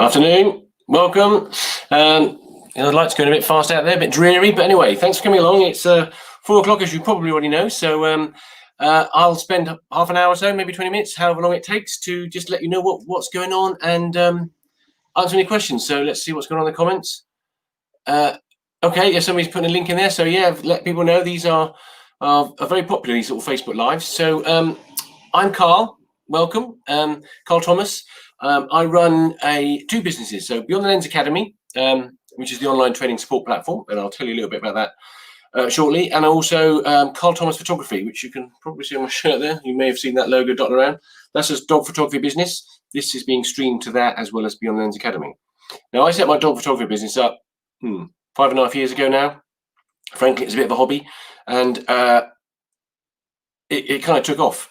Afternoon, welcome. The light's going a bit fast out there, a bit dreary, but anyway, thanks for coming along. It's 4 o'clock, as you probably already know, so I'll spend half an hour or so, maybe 20 minutes, however long it takes, to just let you know what's going on and answer any questions. So let's see what's going on in the comments. Okay, yeah, somebody's putting a link in there, so yeah, let people know these are very popular, these little Facebook Lives. So I'm Carl, welcome, Carl Thomas. I run two businesses, so Beyond the Lens Academy, which is the online training support platform, and I'll tell you a little bit about that shortly, and also Carl Thomas Photography, which you can probably see on my shirt there. You may have seen that logo dotted around. That's a dog photography business. This is being streamed to that as well as Beyond the Lens Academy. Now, I set my dog photography business up 5.5 years ago now. Frankly, it's a bit of a hobby, and it kind of took off.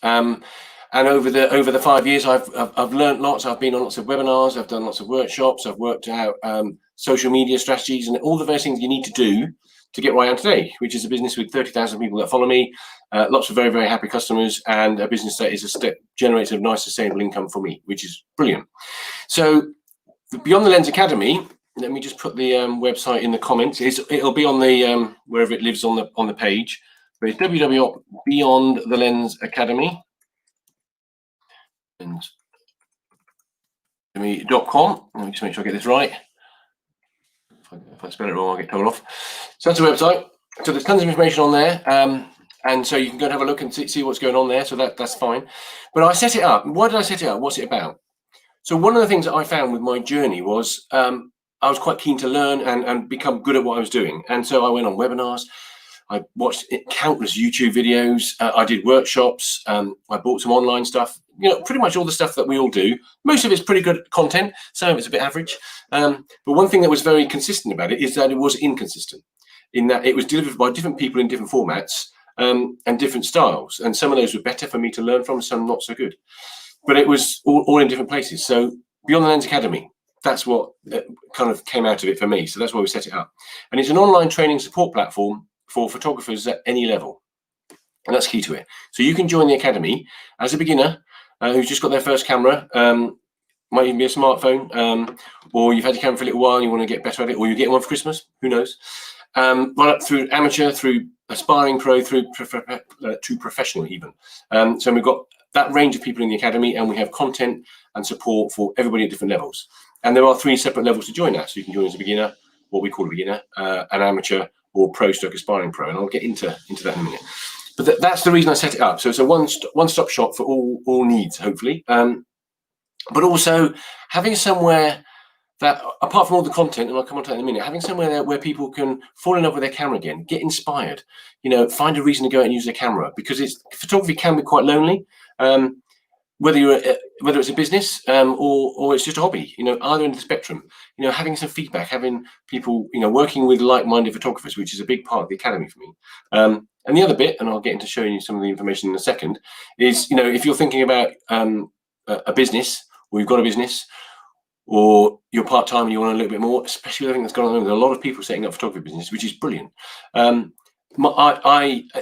And over the 5 years, I've learned lots. I've been on lots of webinars. I've done lots of workshops. I've worked out social media strategies and all the various things you need to do to get where I am today, which is a business with 30,000 people that follow me, lots of very, very happy customers, and a business that is generates a nice sustainable income for me, which is brilliant. So the Beyond the Lens Academy, let me just put the website in the comments. It'll be on the wherever it lives on the page. But it's www.beyondthelensacademy.com. Let me just make sure I get this right. If I spell it wrong, I'll get told off. So that's the website. So there's tons of information on there, and so you can go and have a look and see what's going on there. So that's fine. But I set it up. Why did I set it up? What's it about? So one of the things that I found with my journey was I was quite keen to learn and become good at what I was doing, and so I went on webinars. I watched countless YouTube videos. I did workshops. I bought some online stuff. Pretty much all the stuff that we all do. Most of it's pretty good content. Some of it's a bit average. But one thing that was very consistent about it is that it was inconsistent, in that it was delivered by different people in different formats and different styles. And some of those were better for me to learn from, some not so good. But it was all in different places. So Beyond the Lens Academy, that's what kind of came out of it for me. So that's why we set it up. And it's an online training support platform for photographers at any level. And that's key to it. So you can join the academy as a beginner who's just got their first camera, might even be a smartphone, or you've had your camera for a little while and you want to get better at it, or you get one for Christmas, who knows. Right up through amateur, through aspiring pro, through to professional even. So we've got that range of people in the academy, and we have content and support for everybody at different levels. And there are 3 separate levels to join that. So you can join as a beginner, what we call a beginner, an amateur, or pro/aspiring pro, and I'll get into that in a minute. But that's the reason I set it up. So it's a one-stop shop for all needs, hopefully. But also having somewhere that, apart from all the content, and I'll come on to that in a minute, having somewhere there where people can fall in love with their camera again, get inspired, find a reason to go out and use their camera, because photography can be quite lonely. Whether it's a business or it's just a hobby, either end of the spectrum, having some feedback, having people, working with like-minded photographers, which is a big part of the academy for me. And the other bit, and I'll get into showing you some of the information in a second, is, if you're thinking about a business, or you've got a business, or you're part-time and you want a little bit more, especially with everything that's going on, there's a lot of people setting up photography business, which is brilliant. I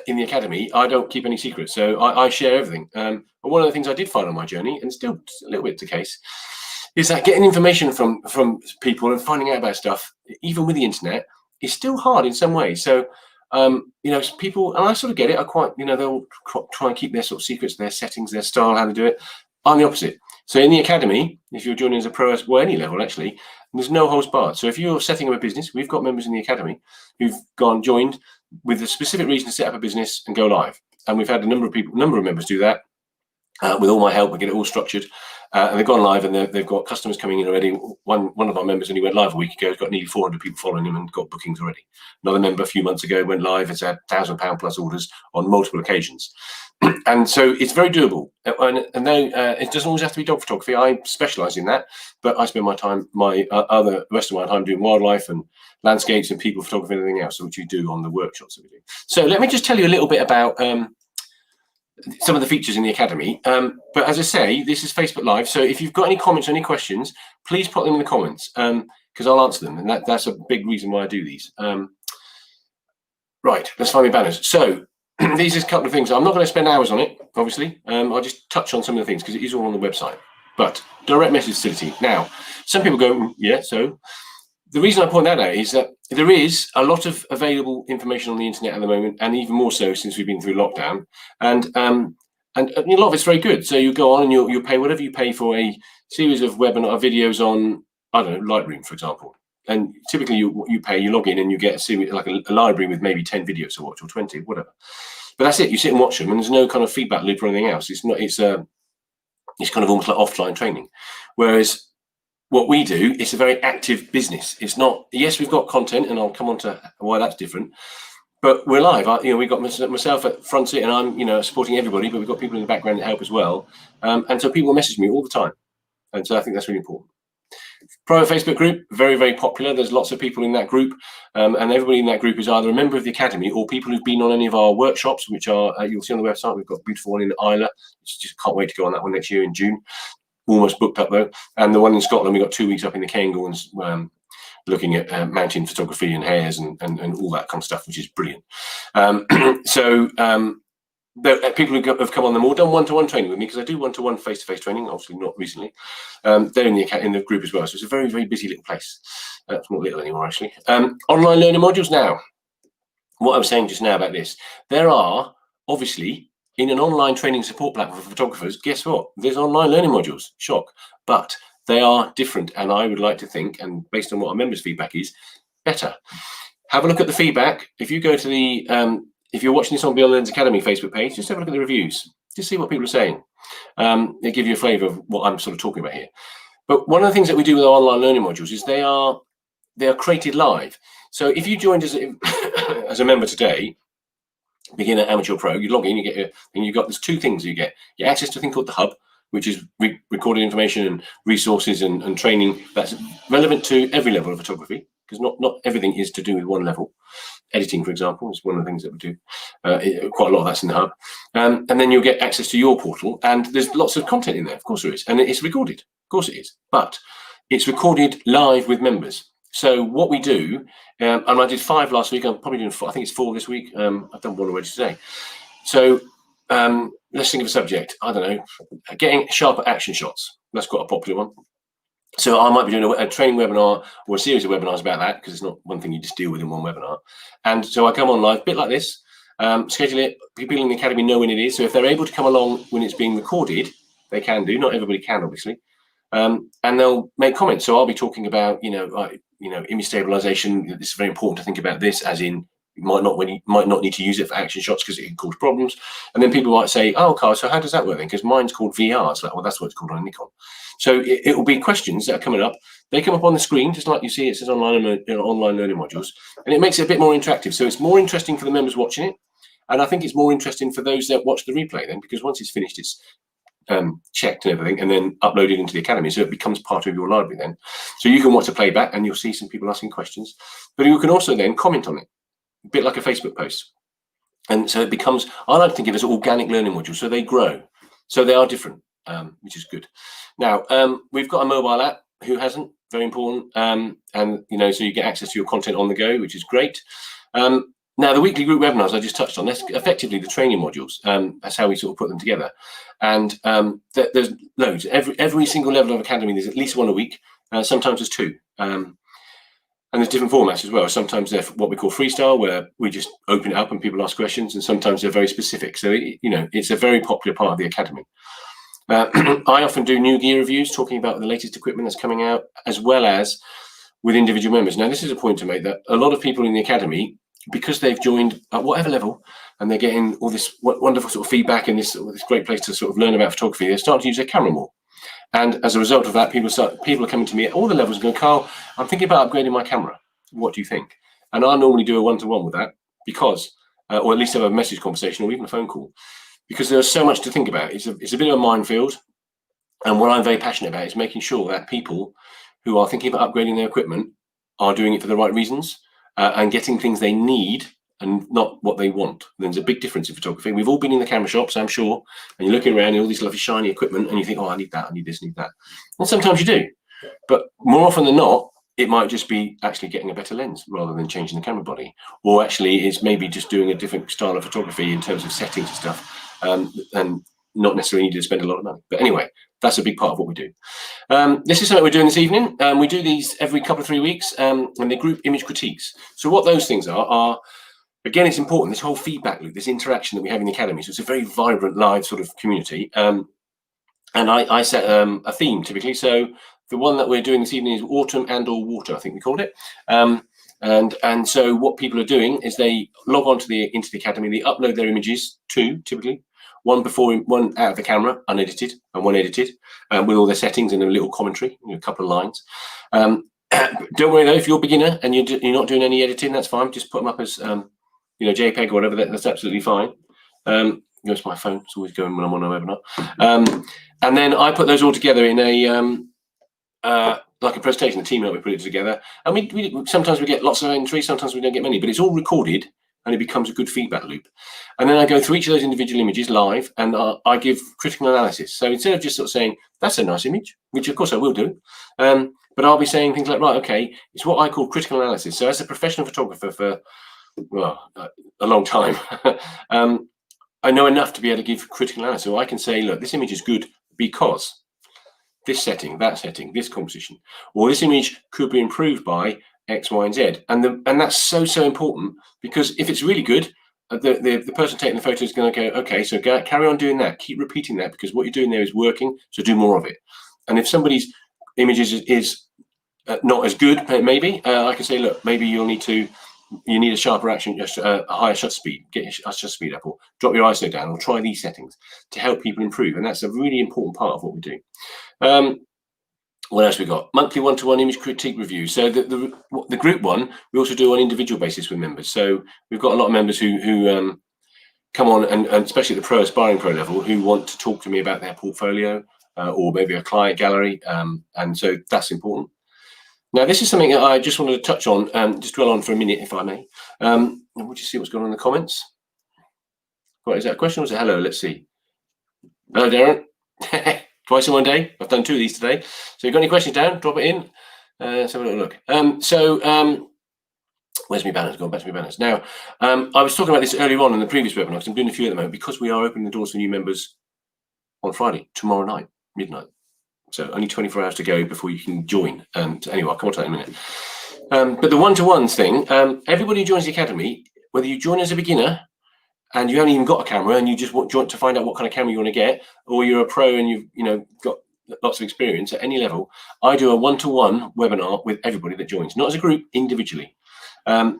in the academy, I don't keep any secrets, so I share everything. But one of the things I did find on my journey, and still a little bit the case, is that getting information from people and finding out about stuff, even with the internet, is still hard in some ways. So people, and I sort of get it, I quite, they'll try and keep their sort of secrets, their settings, their style, how to do it. I'm the opposite. So in the academy, if you're joining as a pro, well, any level actually, there's no holds barred. So if you're setting up a business, we've got members in the academy who've joined with a specific reason to set up a business and go live. And we've had a number of members do that with all my help. We get it all structured, and they've gone live, and they've got customers coming in already. One of our members only went live a week ago. He's got nearly 400 people following him and got bookings already. Another member a few months ago went live. Has had £1,000 plus orders on multiple occasions. And so it's very doable. And then it doesn't always have to be dog photography. I specialize in that, but I spend the rest of my time doing wildlife and landscapes and people photography and everything else, which we do on the workshops that we do. So let me just tell you a little bit about some of the features in the academy. But as I say, this is Facebook Live. So if you've got any comments or any questions, please put them in the comments, because I'll answer them. And that's a big reason why I do these. Right, let's find my banners. So these is a couple of things. I'm not going to spend hours on it, obviously. I'll just touch on some of the things because it is all on the website. But direct message facility. Now, some people go, yeah, so the reason I point that out is that there is a lot of available information on the internet at the moment, and even more so since we've been through lockdown. And a lot of it's very good. So you go on and you pay whatever you pay for a series of webinar videos on, I don't know, Lightroom, for example. And typically you pay, you log in and you get a series, like a library with maybe 10 videos to watch or 20, whatever. But that's it. You sit and watch them, and there's no kind of feedback loop or anything else. It's not. It's kind of almost like offline training. Whereas what we do, it's a very active business. It's not. Yes, we've got content, and I'll come on to why that's different. But we're live. We've got myself at front seat, and I'm supporting everybody. But we've got people in the background that help as well. And so people message me all the time, and so I think that's really important. Private Facebook group, very, very popular. There's lots of people in that group, and everybody in that group is either a member of the Academy or people who've been on any of our workshops, which are, you'll see on the website, we've got a beautiful one in Islay. Just can't wait to go on that one next year in June. Almost booked up though. And the one in Scotland, we've got 2 weeks up in the Cairngorms, looking at mountain photography and hares and all that kind of stuff, which is brilliant. People who have come on them all done one-to-one training with me, because I do one-to-one face-to-face training, obviously not recently. They're in the group as well, so it's a very, very busy little place. It's not little anymore, actually. Online learning modules now. What I was saying just now about this, there are obviously in an online training support platform for photographers. Guess what? There's online learning modules. Shock, but they are different, and I would like to think, and based on what our members' feedback is, better. Have a look at the feedback. If you go to the if you're watching this on Beyond Lens Academy Facebook page, just have a look at the reviews. Just see what people are saying. They give you a flavour of what I'm sort of talking about here. But one of the things that we do with our online learning modules is they are created live. So if you joined as a member today, beginner, amateur, pro, you log in, you get there's two things you get. You get access to a thing called the Hub, which is recorded information and resources and training that's relevant to every level of photography, because not everything is to do with one level. Editing, for example, is one of the things that we do. Quite a lot of that's in the Hub. And then you'll get access to your portal, and there's lots of content in there. Of course there is. And it's recorded. Of course it is. But it's recorded live with members. So what we do, and I did 5 last week. I'm probably doing 4, I think it's 4 this week. I've done 1 already today. So let's think of a subject. I don't know, getting sharper action shots. That's quite a popular one. So I might be doing a training webinar or a series of webinars about that, because it's not one thing you just deal with in one webinar. And so I come on live, a bit like this, schedule it. People in the Academy know when it is. So if they're able to come along when it's being recorded, they can do. Not everybody can, obviously. And they'll make comments. So I'll be talking about, image stabilization. It's very important to think about this, as in you might not need to use it for action shots because it can cause problems. And then people might say, oh, Carl, so how does that work then? Because mine's called VR. It's like, well, that's what it's called on a Nikon. So it will be questions that are coming up. They come up on the screen, just like you see. It says online learning modules, and it makes it a bit more interactive. So it's more interesting for the members watching it, and I think it's more interesting for those that watch the replay then, because once it's finished, it's checked and everything, and then uploaded into the Academy, so it becomes part of your library then. So you can watch a playback, and you'll see some people asking questions, but you can also then comment on it, a bit like a Facebook post. And so it becomes, I like to think of it as organic learning modules, so they grow, so they are different. Which is good. Now we've got a mobile app. Who hasn't? Very important. And so you get access to your content on the go, which is great. Now the weekly group webinars I just touched on. That's effectively the training modules. That's how we sort of put them together. And there's loads. Every single level of Academy, there's at least 1 a week. Sometimes there's 2. And there's different formats as well. Sometimes they're what we call freestyle, where we just open it up and people ask questions, and sometimes they're very specific. So it's a very popular part of the Academy. I often do new gear reviews, talking about the latest equipment that's coming out, as well as with individual members. Now, this is a point to make, that a lot of people in the Academy, because they've joined at whatever level, and they're getting all this wonderful sort of feedback and this great place to sort of learn about photography, they're starting to use their camera more. And as a result of that, people are coming to me at all the levels and going, Carl, I'm thinking about upgrading my camera. What do you think? And I normally do a one-to-one with that, because, or at least have a message conversation or even a phone call, because there's so much to think about. It's a bit of a minefield. And what I'm very passionate about is making sure that people who are thinking about upgrading their equipment are doing it for the right reasons, and getting things they need and not what they want. There's a big difference in photography. We've all been in the camera shops, I'm sure, and you're looking around at all these lovely shiny equipment, and you think, oh, I need that, I need this, I need that. And sometimes you do. But more often than not, it might just be actually getting a better lens rather than changing the camera body. Or actually it's maybe just doing a different style of photography in terms of settings and stuff. And not necessarily need to spend a lot of money. But anyway, that's a big part of what we do. This is something we're doing this evening. We do these every couple of 3 weeks, and they're group image critiques. So what those things are again, it's important, this whole feedback loop, this interaction that we have in the academy. So it's a very vibrant, live sort of community. And I set a theme typically. So the one that we're doing this evening is autumn and/or water, I think we called it. And so what people are doing is they log on into the academy, they upload their images, 2 typically, one out of the camera, unedited, and one edited, with all their settings and a little commentary, a couple of lines. Don't worry though, if you're a beginner and you're not doing any editing, that's fine. Just put them up as JPEG or whatever. That's absolutely fine. Goes my phone. It's always going when I'm on a webinar. And then I put those all together in a like a presentation. The team and we put it together, and we sometimes we get lots of entries, sometimes we don't get many, but it's all recorded and it becomes a good feedback loop. And then I go through each of those individual images live, and I give critical analysis. So instead of just sort of saying that's a nice image, which of course I will do, but I'll be saying things like, right, okay, it's what I call critical analysis. So as a professional photographer for a long time, I know enough to be able to give critical analysis. So I can say, look, this image is good because this setting, that setting, this composition, or this image could be improved by X, Y, and Z. And that's so important, because if it's really good, the person taking the photo is going to go, okay, so carry on doing that, keep repeating that, because what you're doing there is working, so do more of it. And if somebody's image is not as good, maybe I can say, look, maybe you need a sharper action, a higher shutter speed, get your shutter speed up, or drop your ISO down, or try these settings to help people improve. And that's a really important part of what we do. What else we got? Monthly one-to-one image critique review. So the group one, we also do on individual basis with members. So we've got a lot of members who come on, and especially at the aspiring pro level, who want to talk to me about their portfolio or maybe a client gallery. And so that's important. Now, this is something that I just wanted to touch on, just dwell on for a minute, if I may. And we'll just see what's going on in the comments. What, is that a question or is it hello? Let's see. Hello, Darren. Twice in one day. I've done 2 of these today. So you've got any questions down? Drop it in. Let's have a little look. Where's my banners? Going back to my banners. Now, I was talking about this earlier on in the previous webinar, because I'm doing a few at the moment, because we are opening the doors for new members on Friday, tomorrow night, midnight. So only 24 hours to go before you can join. Anyway, I'll come on to that in a minute. But the one-to-ones thing, everybody who joins the academy, whether you join as a beginner and you haven't even got a camera and you just want to find out what kind of camera you want to get, or you're a pro and you've got lots of experience at any level, I do a one-to-one webinar with everybody that joins, not as a group, individually. And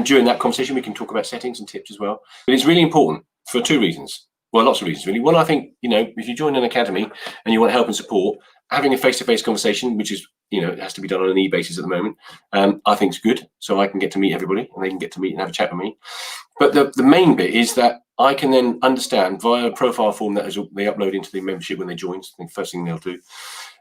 during that conversation, we can talk about settings and tips as well. But it's really important for 2 reasons. Well, lots of reasons, really. One, I think, if you join an academy and you want help and support, having a face-to-face conversation, which is, it has to be done on an e-basis at the moment, I think is good. So I can get to meet everybody and they can get to meet and have a chat with me. But the main bit is that I can then understand via a profile form that they upload into the membership when they join, so the first thing they'll do.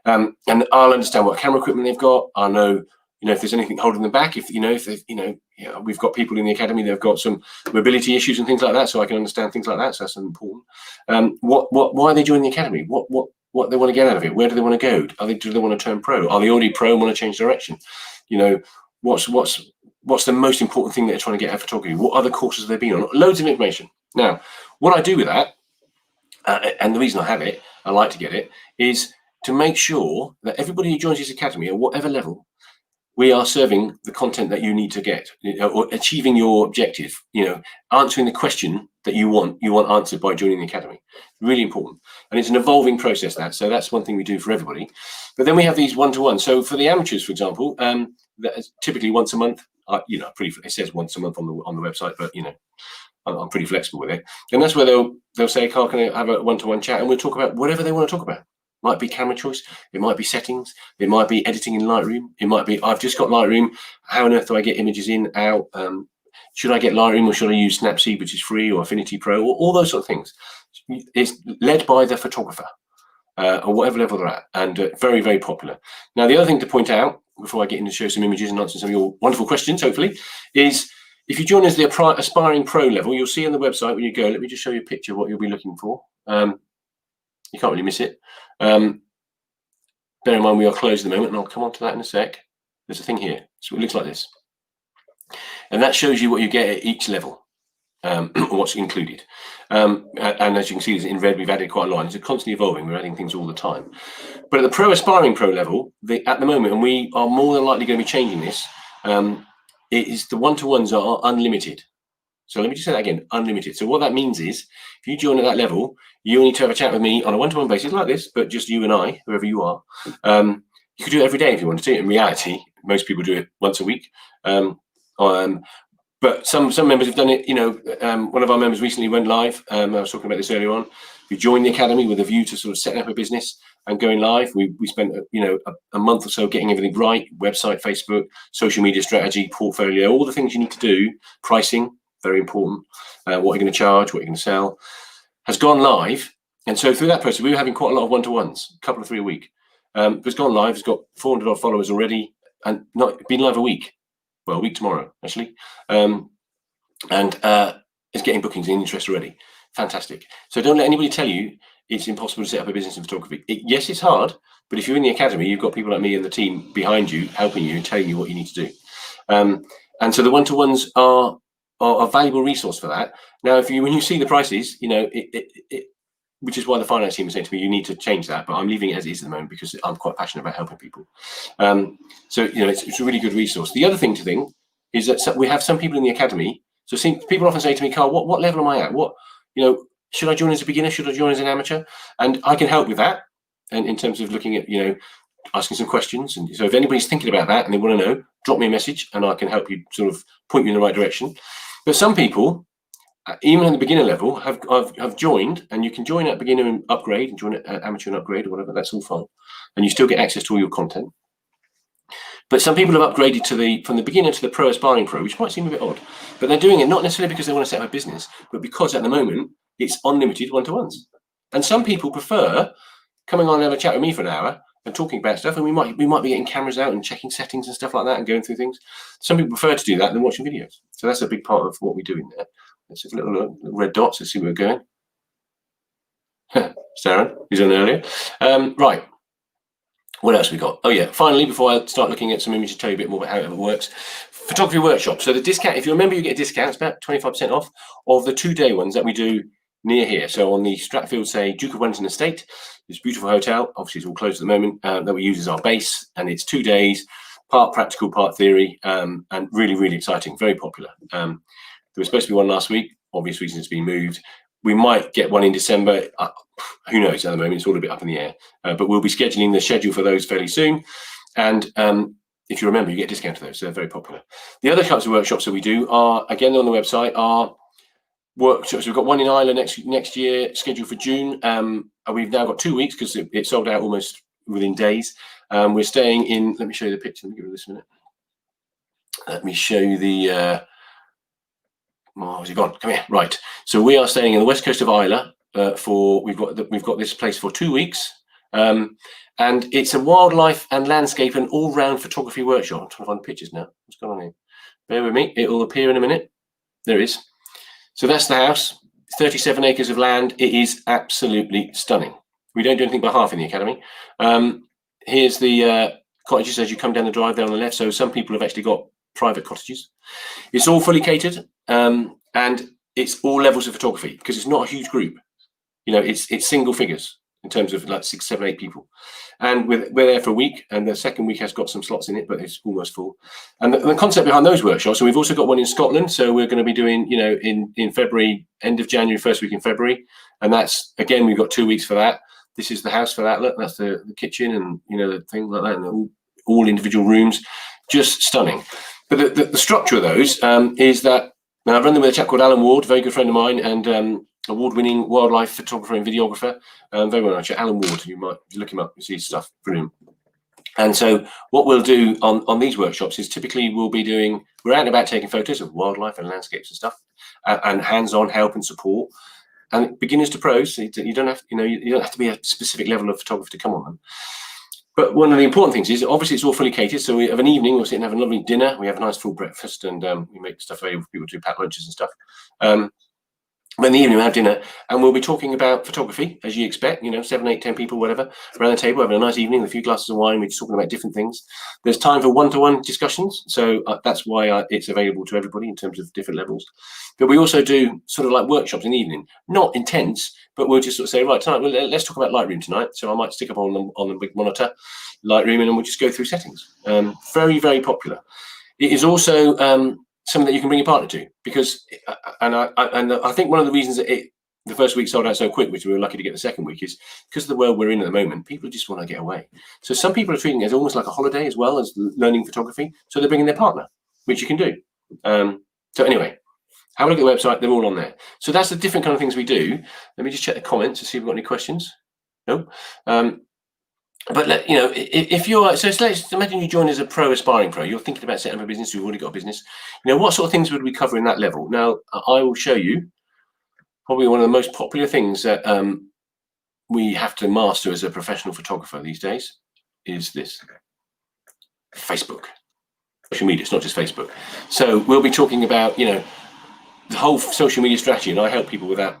And I'll understand what camera equipment they've got. I'll know, if there's anything holding them back, if we've got people in the academy that have got some mobility issues and things like that, so I can understand things like that. So that's important. Why are they joining the academy? What they want to get out of it? Where do they want to go? Do they want to turn pro? Are they already pro and want to change direction? What's the most important thing they're trying to get out of photography? What other courses have they been on? Loads of information. Now, what I do with that, and the reason I have it, I like to get it, is to make sure that everybody who joins this academy at whatever level, we are serving the content that you need to get, or achieving your objective, answering the question that you want answered by joining the academy. Really important. And it's an evolving process, so that's one thing we do for everybody. But then we have these one-to-one. So for the amateurs, for example, that is typically once a month. It says once a month on the website, but I'm pretty flexible with it. And that's where they'll say, Carl, can I have a one-to-one chat? And we'll talk about whatever they want to talk about. Might be camera choice, it might be settings, it might be editing in Lightroom, it might be I've just got Lightroom, how on earth do I get images in, out? Should I get Lightroom or should I use Snapseed, which is free, or Affinity Pro, or all those sort of things. It's led by the photographer, or whatever level they're at, and very, very popular. Now, the other thing to point out, before I get in to show some images and answer some of your wonderful questions, hopefully, is if you join as the aspiring pro level, you'll see on the website when you go, let me just show you a picture of what you'll be looking for. You can't really miss it. Bear in mind we are closed at the moment, and I'll come on to that in a sec. There's a thing here, so it looks like this, and that shows you what you get at each level. what's included. And as you can see, in red, we've added quite a lot. It's constantly evolving. We're adding things all the time. But at the pro aspiring pro level, at the moment, and we are more than likely going to be changing this, it is the one-to-ones are unlimited. So let me just say that again, unlimited. So what that means is, if you join at that level, you need to have a chat with me on a one-to-one basis like this, but just you and I, whoever you are. You could do it every day if you want to do it. In reality, most people do it once a week. But some members have done it. One of our members recently went live. I was talking about this earlier on. We joined the academy with a view to sort of setting up a business and going live. We spent a month or so getting everything right: website, Facebook, social media strategy, portfolio, all the things you need to do. Pricing, very important. What you're going to charge, what you're going to sell, has gone live. And so through that process, we were having quite a lot of one-to-ones, a couple of 3 a week. It's gone live. It's got 400 odd followers already, and not been live a week. Well, a week tomorrow, actually. And it's getting bookings and interest already. Fantastic. So don't let anybody tell you it's impossible to set up a business in photography. Yes, it's hard, but if you're in the academy, you've got people like me and the team behind you, helping you and telling you what you need to do. And so the one-to-ones are a valuable resource for that. Now, when you see the prices, which is why the finance team is saying to me, you need to change that, but I'm leaving it as it is at the moment because I'm quite passionate about helping people. So it's a really good resource. The other thing to think is that we have some people in the academy. So people often say to me, Carl, what level am I at? Should I join as a beginner? Should I join as an amateur? And I can help with that. And in terms of looking at, asking some questions. And so if anybody's thinking about that and they want to know, drop me a message and I can help you sort of point you in the right direction. But some people, even at the beginner level, have joined, and you can join at beginner and upgrade and join at amateur and upgrade or whatever. That's all fine. And you still get access to all your content. But some people have upgraded from the beginner to the pro aspiring pro, which might seem a bit odd, but they're doing it not necessarily because they want to set up a business, but because at the moment it's unlimited one-to-ones. And some people prefer coming on and have a chat with me for an hour and talking about stuff, and we might be getting cameras out and checking settings and stuff like that and going through things. Some people prefer to do that than watching videos. So that's a big part of what we do in there. Let's have a little red dots to see where we're going. Sarah, who's on earlier. Right. What else we got? Oh yeah, finally, before I start looking at some images, tell you a bit more about how it works. Photography workshop. So the discount, if you remember, you get a discount. It's about 25% off of the 2-day ones that we do near here. So on the Stratfield, say, Duke of Wellington Estate, this beautiful hotel, obviously it's all closed at the moment, that we use as our base, and it's 2 days, part practical, part theory, and really, really exciting, very popular. There was supposed to be one last week. Obvious reasons it's been moved. We might get one in December. Who knows at the moment? It's all a bit up in the air. But we'll be scheduling the schedule for those fairly soon. And if you remember, you get a discount to those. So they're very popular. The other types of workshops that we do are, again, on the website, are workshops. We've got one in Ireland next year, scheduled for June. We've now got 2 weeks because it sold out almost within days. We're staying in, let me show you the picture. Let me give you this a minute. Let me show you the... Oh, has he gone? Come here. Right. So we are staying in the west coast of Islay we've got this place for 2 weeks, and it's a wildlife and landscape and all-round photography workshop. I'm trying to find the pictures now. What's going on here? Bear with me. It will appear in a minute. There it is. So that's the house. 37 acres of land. It is absolutely stunning. We don't do anything by half in the academy. Here's the cottages as you come down the drive there on the left. So some people have actually got private cottages. It's all fully catered, and it's all levels of photography because it's not a huge group. It's single figures in terms of like 6, 7, 8 people, and we're there for a week, and the second week has got some slots in it, but it's almost full. And the concept behind those workshops, so we've also got one in Scotland, so we're going to be doing in February, end of January, first week in February, and that's, again, we've got 2 weeks for that. This is the house for that. Look, that's the kitchen, and the thing like that, and all individual rooms, just stunning. But the structure of those is that, now I've run them with a chap called Alan Ward, a very good friend of mine, and award-winning wildlife photographer and videographer, very well known. Alan Ward, you might look him up, you see his stuff, brilliant. And so what we'll do on these workshops is typically we're out and about taking photos of wildlife and landscapes and stuff, and hands-on help and support, and beginners to pros. So you don't have to be a specific level of photographer to come on them. But one of the important things is, obviously, it's all fully catered. So we have an evening, we'll sit and have a lovely dinner. We have a nice full breakfast, and we make stuff available for people to do packed lunches and stuff. But in the evening, we'll have dinner, and we'll be talking about photography, as you expect, 7, 8, 10 people, whatever, around the table, having a nice evening with a few glasses of wine. We're just talking about different things. There's time for one-to-one discussions, so that's why it's available to everybody in terms of different levels. But we also do sort of like workshops in the evening, not intense, but we'll just sort of say, right, tonight, let's talk about Lightroom tonight. So I might stick up on the big monitor, Lightroom, and then we'll just go through settings. Very, very popular. It is also something that you can bring your partner to, because I think one of the reasons that the first week sold out so quick, which we were lucky to get the second week, is because of the world we're in at the moment. People just want to get away. So some people are treating it as almost like a holiday as well as learning photography. So they're bringing their partner, which you can do. So anyway, have a look at the website. They're all on there. So that's the different kind of things we do. Let me just check the comments to see if we've got any questions. No. But if you're so let's imagine you join as a pro, aspiring pro. You're thinking about setting up a business. You've already got a business. What sort of things would we cover in that level? Now, I will show you probably one of the most popular things that we have to master as a professional photographer these days is this: Facebook, social media. It's not just Facebook. So we'll be talking about the whole social media strategy, and I help people with that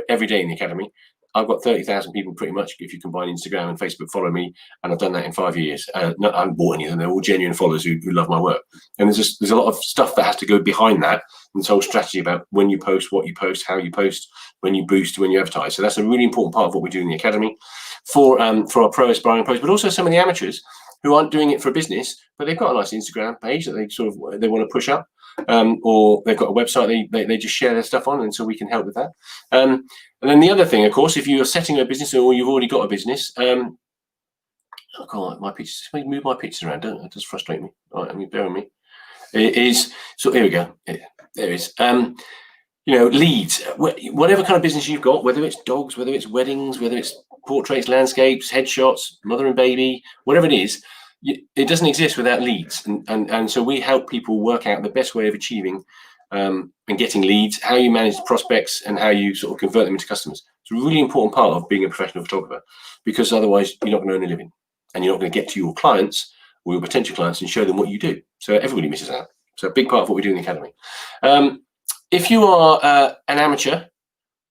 every day in the academy. I've got 30,000 people pretty much, if you combine Instagram and Facebook, follow me, and I've done that in 5 years. I haven't bought any of them. They're all genuine followers who love my work. And there's a lot of stuff that has to go behind that, and this whole strategy about when you post, what you post, how you post, when you boost, when you advertise. So that's a really important part of what we do in the academy for our pro aspiring pros, but also some of the amateurs who aren't doing it for a business, but they've got a nice Instagram page that they want to push up. Or they've got a website they just share their stuff on, and so we can help with that. And then the other thing, of course, if you're setting a business or you've already got a business, oh God, my pictures, just move my pictures around, don't it? It does frustrate me. All right, bear with me. It is, so here we go. There it is. Leads, whatever kind of business you've got, whether it's dogs, whether it's weddings, whether it's portraits, landscapes, headshots, mother and baby, whatever it is, it doesn't exist without leads. And so we help people work out the best way of achieving and getting leads, how you manage prospects, and how you sort of convert them into customers. It's a really important part of being a professional photographer, because otherwise you're not going to earn a living, and you're not going to get to your clients or your potential clients and show them what you do. So everybody misses out. So a big part of what we do in the academy. If you are an amateur,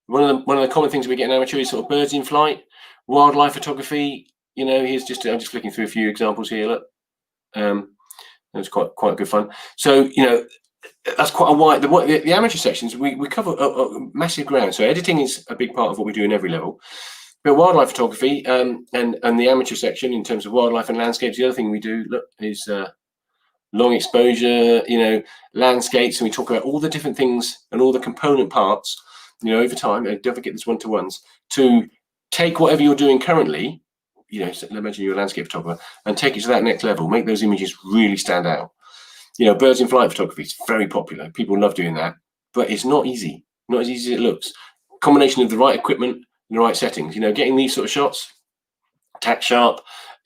one of the common things we get in amateur is sort of birds in flight, wildlife photography. Here's I'm just flicking through a few examples here. Look, it was quite good fun. So that's quite a wide. The amateur sections we cover a massive ground. So editing is a big part of what we do in every level. But wildlife photography and the amateur section in terms of wildlife and landscapes. The other thing we do is long exposure, landscapes, and we talk about all the different things and all the component parts, over time. And don't forget this one-to-ones to take whatever you're doing currently. So imagine you're a landscape photographer, and take it to that next level. Make those images really stand out. Birds in flight photography is very popular. People love doing that, but it's not easy. Not as easy as it looks. Combination of the right equipment and the right settings. Getting these sort of shots, tack sharp,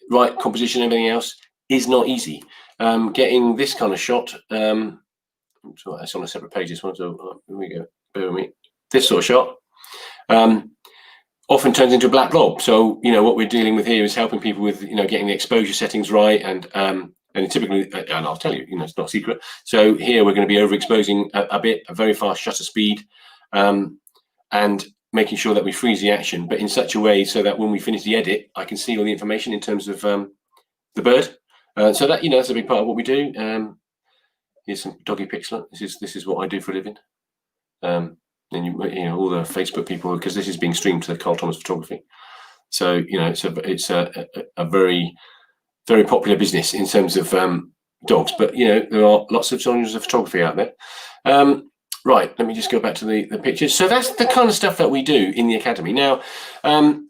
right composition, everything else is not easy. Getting this kind of shot, it's on a separate page. This one, so here we go. Bear with me. This sort of shot often turns into a black blob. So what we're dealing with here is helping people with getting the exposure settings right, and typically, and I'll tell you, it's not a secret. So here we're going to be overexposing a bit, a very fast shutter speed, and making sure that we freeze the action, but in such a way so that when we finish the edit, I can see all the information in terms of the bird. So that that's a big part of what we do. Here's some doggy pics. This is what I do for a living. And all the Facebook people, because this is being streamed to the Carl Thomas Photography. So it's a very, very popular business in terms of dogs, but there are lots of genres of photography out there. Right, let me just go back to the pictures. So that's the kind of stuff that we do in the academy now, and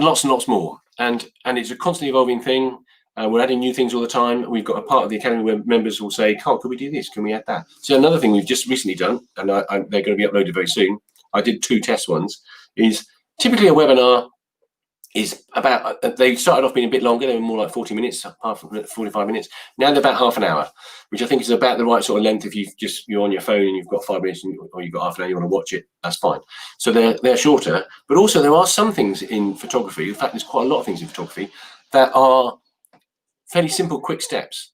lots and lots more. And it's a constantly evolving thing. We're adding new things all the time. We've got a part of the academy where members will say, "Carl, could we do this? Can we add that?" So another thing we've just recently done, and they're going to be uploaded very soon. I did 2 test ones. Is typically a webinar is about. They started off being a bit longer. They were more like 40 minutes, 45 minutes. Now they're about half an hour, which I think is about the right sort of length. If you're on your phone and you've got 5 minutes or you've got half an hour, you want to watch it, that's fine. So they're shorter. But also there are some things in photography. In fact, there's quite a lot of things in photography that are fairly simple, quick steps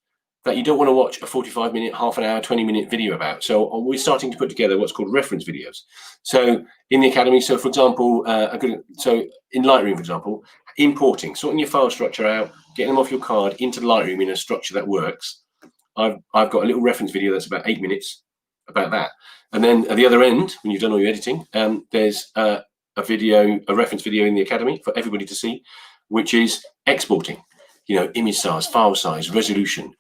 that you don't want to watch a 45-minute, half an hour, 20-minute video about. So we're starting to put together what's called reference videos. So in the academy, so for example, so in Lightroom, for example, importing, sorting your file structure out, getting them off your card into the Lightroom in a structure that works. I've got a little reference video that's about 8 minutes about that. And then at the other end, when you've done all your editing, there's a reference video in the academy for everybody to see, which is exporting, image size, file size, resolution,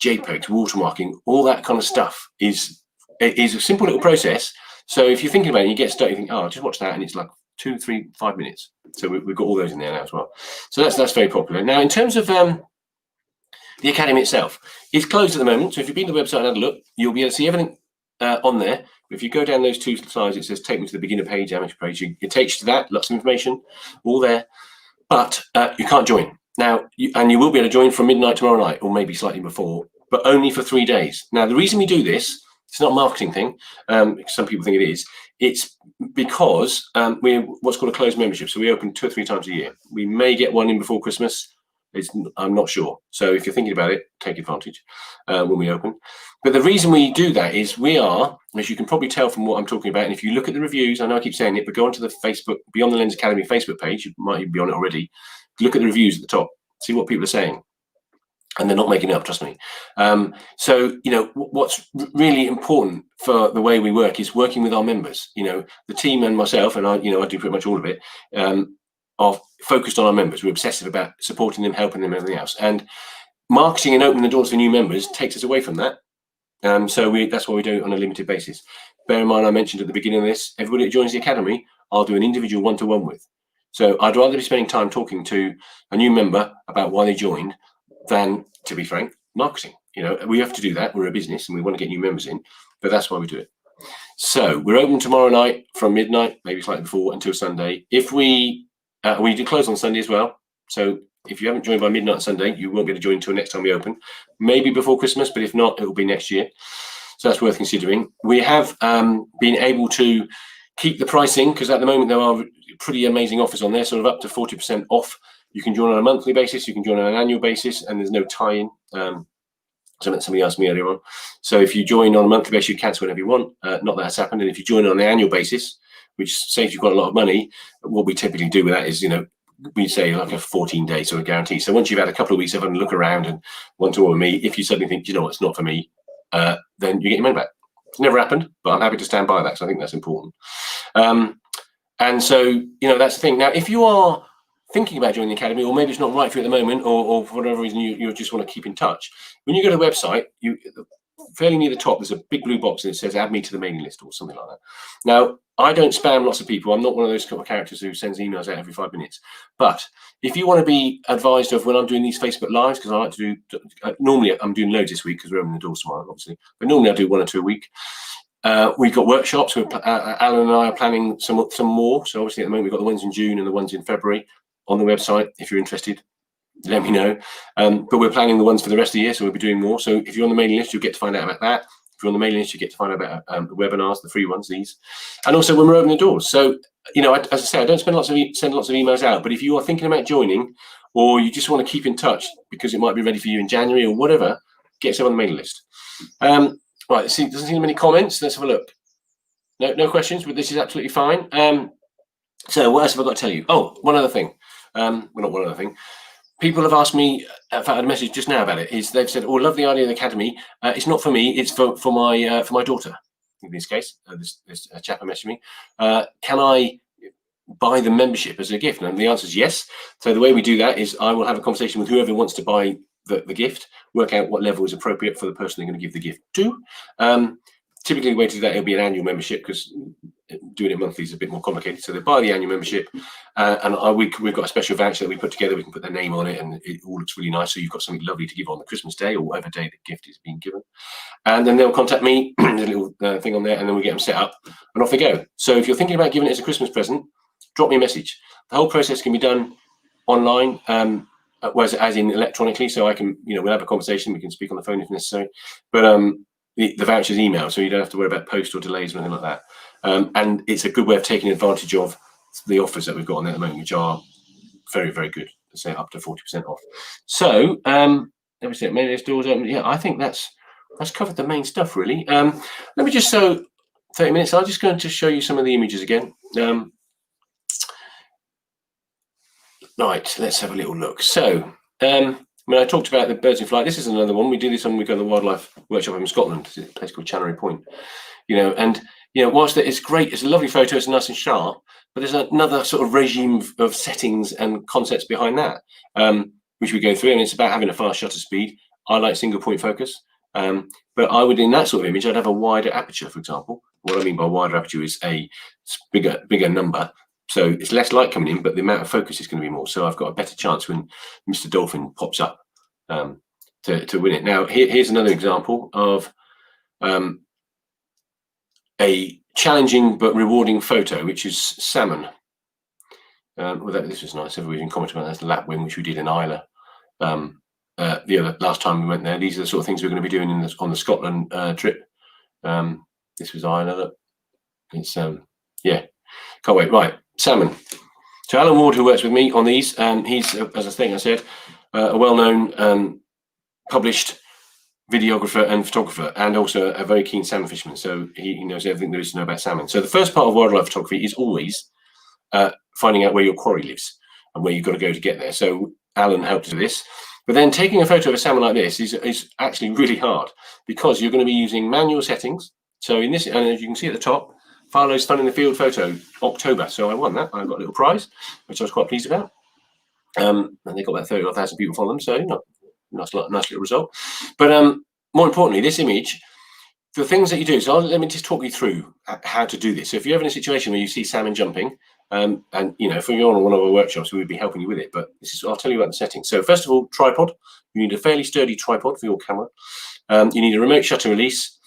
JPEGs, watermarking, all that kind of stuff is a simple little process. So if you're thinking about it, you get stuck, you think, oh, just watch that, and it's like 2, 3, 5 minutes. So we've got all those in there now as well. So that's very popular. Now, in terms of the academy itself, it's closed at the moment. So if you've been to the website and had a look, you'll be able to see everything on there. If you go down those 2 slides, it says take me to the beginner page, amateur page. It takes you to that, lots of information, all there. But you can't join. Now, you will be able to join from midnight tomorrow night, or maybe slightly before, but only for 3 days. Now, the reason we do this, it's not a marketing thing. Some people think it is. It's because we're what's called a closed membership. So we open 2 or 3 times a year. We may get one in before Christmas. I'm not sure. So if you're thinking about it, take advantage when we open. But the reason we do that is we are, as you can probably tell from what I'm talking about, and if you look at the reviews, I know I keep saying it, but go onto the Facebook, Beyond the Lens Academy Facebook page, you might even be on it already. Look at the reviews at the top, see what people are saying. And they're not making it up, trust me. So, what's really important for the way we work is working with our members. The team and myself, and I do pretty much all of it, are focused on our members. We're obsessive about supporting them, helping them, everything else. And marketing and opening the doors for new members takes us away from that. So that's why we do it on a limited basis. Bear in mind, I mentioned at the beginning of this, everybody that joins the academy, I'll do an individual one-to-one with. So I'd rather be spending time talking to a new member about why they joined than, to be frank, marketing. We have to do that. We're a business and we want to get new members in, but that's why we do it. So we're open tomorrow night from midnight, maybe slightly before, until Sunday. If we do close on Sunday as well. So if you haven't joined by midnight Sunday, you won't be able to join until next time we open, maybe before Christmas, but if not, it will be next year. So that's worth considering. We have been able to keep the pricing, because at the moment there are pretty amazing offers on there, sort of up to 40% off. You can join on a monthly basis, you can join on an annual basis, and there's no tie-in. Somebody asked me earlier on. So if you join on a monthly basis, you cancel whenever you want. Not that that's happened. And if you join on an annual basis, which saves you've got a lot of money, what we typically do with that is, we say like a 14-day sort of guarantee. So once you've had a couple of weeks of having a look around and want to order me, if you suddenly think, it's not for me, then you get your money back. It's never happened, but I'm happy to stand by that, because I think that's important. And so, that's the thing. Now, if you are thinking about joining the academy, or maybe it's not right for you at the moment, or for whatever reason you just want to keep in touch, when you go to the website, fairly near the top, there's a big blue box and it says add me to the mailing list or something like that. Now, I don't spam lots of people. I'm not one of those kind of characters who sends emails out every 5 minutes. But if you want to be advised of when I'm doing these Facebook Lives, because I like to do, normally I'm doing loads this week because we're opening the doors tomorrow, obviously, but normally I do 1 or 2 a week. We've got workshops. Alan and I are planning some more. So obviously at the moment we've got the ones in June and the ones in February on the website. If you're interested, let me know. But we're planning the ones for the rest of the year, so we'll be doing more. So if you're on the mailing list, you'll get to find out about that. If you're on the mailing list, you get to find out about the webinars, the free ones, these, and also when we're opening the doors. So as I say, I don't send lots of emails out. But if you are thinking about joining, or you just want to keep in touch because it might be ready for you in January or whatever, get yourself on the mailing list. Right. Let's see. Doesn't seem many comments. Let's have a look. No questions. But this is absolutely fine. So what else have I got to tell you? Oh, one other thing. Well, not one other thing. People have asked me, in fact, I had a message just now about it, is they've said, oh, love the idea of the academy. It's not for me, it's for my daughter. In this case, this chap messaged me. Can I buy the membership as a gift? And the answer is yes. So the way we do that is I will have a conversation with whoever wants to buy the gift, work out what level is appropriate for the person they're going to give the gift to. Typically, the way to do that, it'll be an annual membership, because doing it monthly is a bit more complicated. So they buy the annual membership, and we've got a special voucher that we put together. We can put their name on it, and it all looks really nice. So you've got something lovely to give on the Christmas day or whatever day the gift is being given. And then they'll contact me. There's a little thing on there, and then we get them set up, and off they go. So if you're thinking about giving it as a Christmas present, drop me a message. The whole process can be done online, as in electronically. So I can, we'll have a conversation. We can speak on the phone if necessary. But the voucher's email, so you don't have to worry about post or delays or anything like that. And it's a good way of taking advantage of the offers that we've got on there at the moment, which are very, very good. Say up to 40% off. So let me see, maybe there's doors open. Yeah, I think that's covered the main stuff really. Let me just, so 30 minutes, I'm just going to show you some of the images again. Right, let's have a little look. So, when I talked about the birds in flight, this is another one. We do this when we go to the wildlife workshop in Scotland. It's a place called Channery Point. And whilst it's great, it's a lovely photo, it's nice and sharp, but there's another sort of regime of settings and concepts behind that, which we go through, and it's about having a fast shutter speed. I like single point focus, but I would, in that sort of image, I'd have a wider aperture, for example. What I mean by wider aperture is a bigger number. So it's less light coming in, but the amount of focus is going to be more. So I've got a better chance when Mr. Dolphin pops up to win it. Now, here's another example of a challenging but rewarding photo, which is salmon. This was nice. Everybody can comment about that. That's the lapwing, which we did in Islay the last time we went there. These are the sort of things we're going to be doing on the Scotland trip. This was Islay. Look. It's yeah, can't wait. Right, salmon. So Alan Ward, who works with me on these, he's, as I said, a well-known published videographer and photographer, and also a very keen salmon fisherman. So he knows everything there is to know about salmon. So the first part of wildlife photography is always finding out where your quarry lives and where you've got to go to get there. So Alan helped us with this. But then taking a photo of a salmon like this is actually really hard, because you're going to be using manual settings. So in this, and as you can see at the top, Farlow's Fun in the Field photo, October. So I won that. I got a little prize, which I was quite pleased about. And they got about 30,000 people follow them. So nice little result. But more importantly, this image, the things that you do. So let me just talk you through how to do this. So if you're ever in a situation where you see salmon jumping, and if you're on one of our workshops, we would be helping you with it. But I'll tell you about the settings. So first of all, tripod. You need a fairly sturdy tripod for your camera. You need a remote shutter release.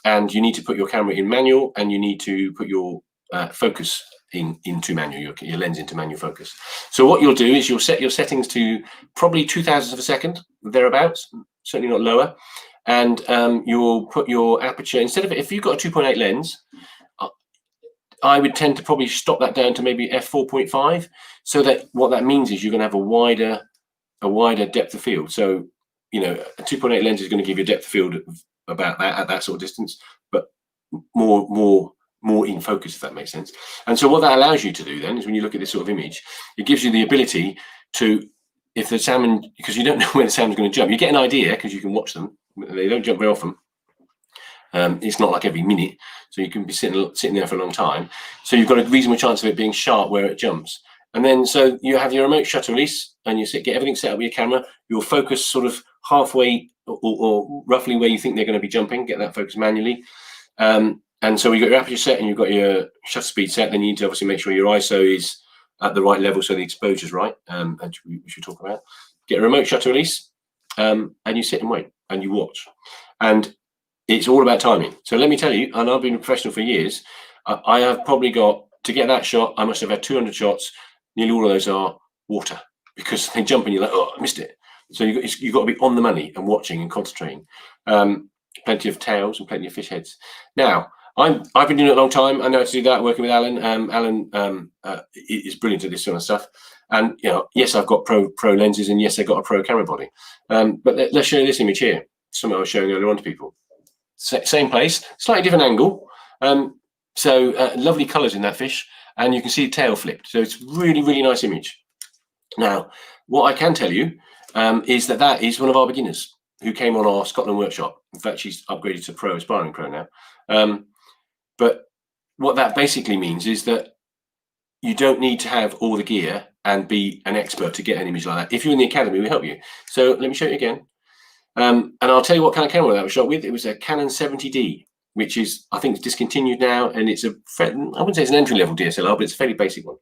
And you need to put your camera in manual, and you need to put your focus into manual, your lens into manual focus. So what you'll do is you'll set your settings to probably 0.02 of a second, thereabouts, certainly not lower. And you'll put your aperture, instead of, if you've got a 2.8 lens, I would tend to probably stop that down to maybe f4.5, so that what that means is you're going to have a wider depth of field. So a 2.8 lens is going to give you a depth of field of about that at that sort of distance, but more in focus, if that makes sense. And so what that allows you to do then is, when you look at this sort of image, it gives you the ability to, if the salmon, because you don't know when the salmon's going to jump, you get an idea because you can watch them. They don't jump very often. It's not like every minute, so you can be sitting there for a long time. So you've got a reasonable chance of it being sharp where it jumps. And then so you have your remote shutter release, and you get everything set up with your camera. You'll focus sort of halfway or roughly where you think they're going to be jumping. Get that focus manually. And so you've got your aperture set and you've got your shutter speed set. Then you need to obviously make sure your ISO is at the right level, so the exposure is right, which we should talk about. Get a remote shutter release, and you sit and wait and you watch. And it's all about timing. So let me tell you, and I've been a professional for years, I have probably got, to get that shot, I must have had 200 shots. Nearly all of those are water, because they jump and you're like, oh, I missed it. So you've got to be on the money and watching and concentrating. Plenty of tails and plenty of fish heads. Now, I've been doing it a long time. I know how to do that, working with Alan. Alan is brilliant at this sort of stuff. And yes, I've got pro lenses, and yes, I've got a pro camera body. But let's show you this image here. Something I was showing earlier on to people. Same place, slightly different angle. So lovely colours in that fish, and you can see the tail flipped. So it's really, really nice image. Now, what I can tell you is that is one of our beginners who came on our Scotland workshop. In fact, she's upgraded to pro, aspiring pro now. But what that basically means is that you don't need to have all the gear and be an expert to get an image like that. If you're in the academy, we help you. So let me show you again. And I'll tell you what kind of camera that was shot with. It was a Canon 70D, which is, I think, it's discontinued now, and it's I wouldn't say it's an entry-level DSLR, but it's a fairly basic one.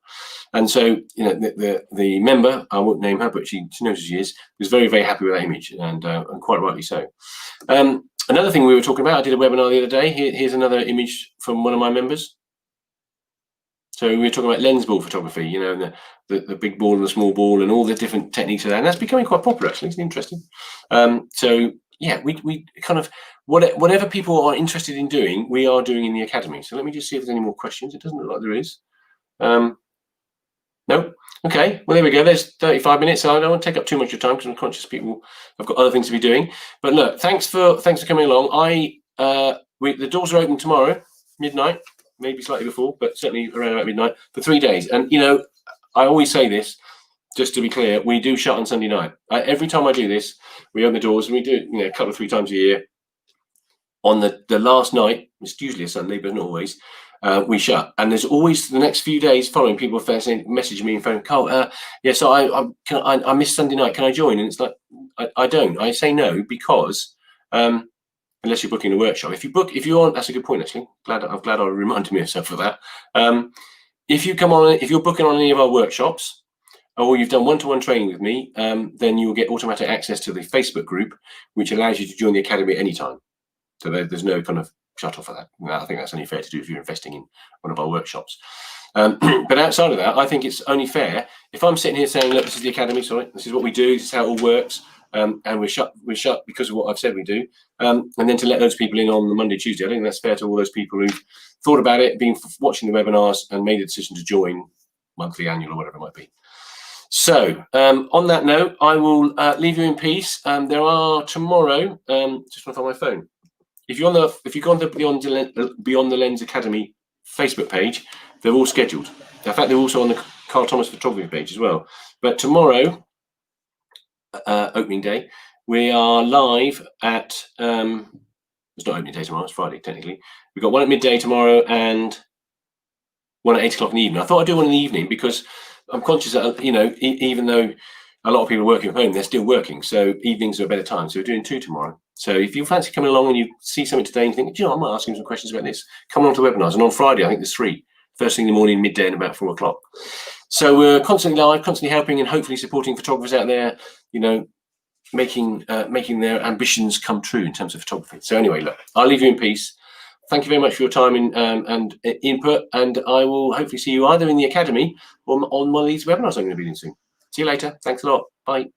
And so, the member, I won't name her, but she knows who she is, was very, very happy with that image, and quite rightly so. Another thing we were talking about, I did a webinar the other day. Here's another image from one of my members. So we were talking about lens ball photography, the big ball and the small ball and all the different techniques of that. And that's becoming quite popular, actually. It's interesting. So yeah, we kind of, whatever people are interested in doing, we are doing in the academy. So let me just see if there's any more questions. It doesn't look like there is. No? Okay, well, there we go. There's 35 minutes. So I don't want to take up too much of your time because I'm conscious people have got other things to be doing. But look, thanks for coming along. The doors are open tomorrow, midnight, maybe slightly before, but certainly around about midnight for 3 days. And, you know, I always say this, just to be clear, we do shut on Sunday night. Every time I do this, we open the doors, and we do it, you know, a couple of 3 times a year. On the last night, it's usually a Sunday, but not always, we shut. And there's always the next few days following, people saying, message me and phone, Carl, yeah, so I missed Sunday night. Can I join? And it's like, I don't. I say no because unless you're booking a workshop. If you're on, that's a good point actually. I'm glad I reminded myself of that. If you're booking on any of our workshops, or you've done one-to-one training with me, then you'll get automatic access to the Facebook group, which allows you to join the academy at any time. So there's no kind of shut off of that. I think that's only fair to do if you're investing in one of our workshops. But outside of that, I think it's only fair if I'm sitting here saying, look, this is the academy, sorry, this is what we do, this is how it all works, and we're shut because of what I've said we do, and then to let those people in on the Monday, Tuesday. I think that's fair to all those people who've thought about it, been watching the webinars, and made a decision to join monthly, annual, or whatever it might be. So on that note, I will leave you in peace. There are tomorrow, just want to find my phone. If you go on the Beyond the Lens Academy Facebook page, they're all scheduled. In fact, they're also on the Carl Thomas photography page as well. But tomorrow, opening day, we are live at. It's not opening day tomorrow; it's Friday technically. We've got one at midday tomorrow and one at 8 o'clock in the evening. I thought I'd do one in the evening because I'm conscious that, you know, even though a lot of people are working from home, they're still working. So evenings are a better time. So we're doing 2 tomorrow. So if you fancy coming along and you see something today and you think, do you know, I might ask him some questions about this, come along to webinars. And on Friday, I think there's 3. First thing in the morning, midday, and about 4 o'clock. So we're constantly live, constantly helping and hopefully supporting photographers out there, you know, making their ambitions come true in terms of photography. So anyway, look, I'll leave you in peace. Thank you very much for your time and input. And I will hopefully see you either in the academy or on one of these webinars I'm going to be doing soon. See you later. Thanks a lot. Bye.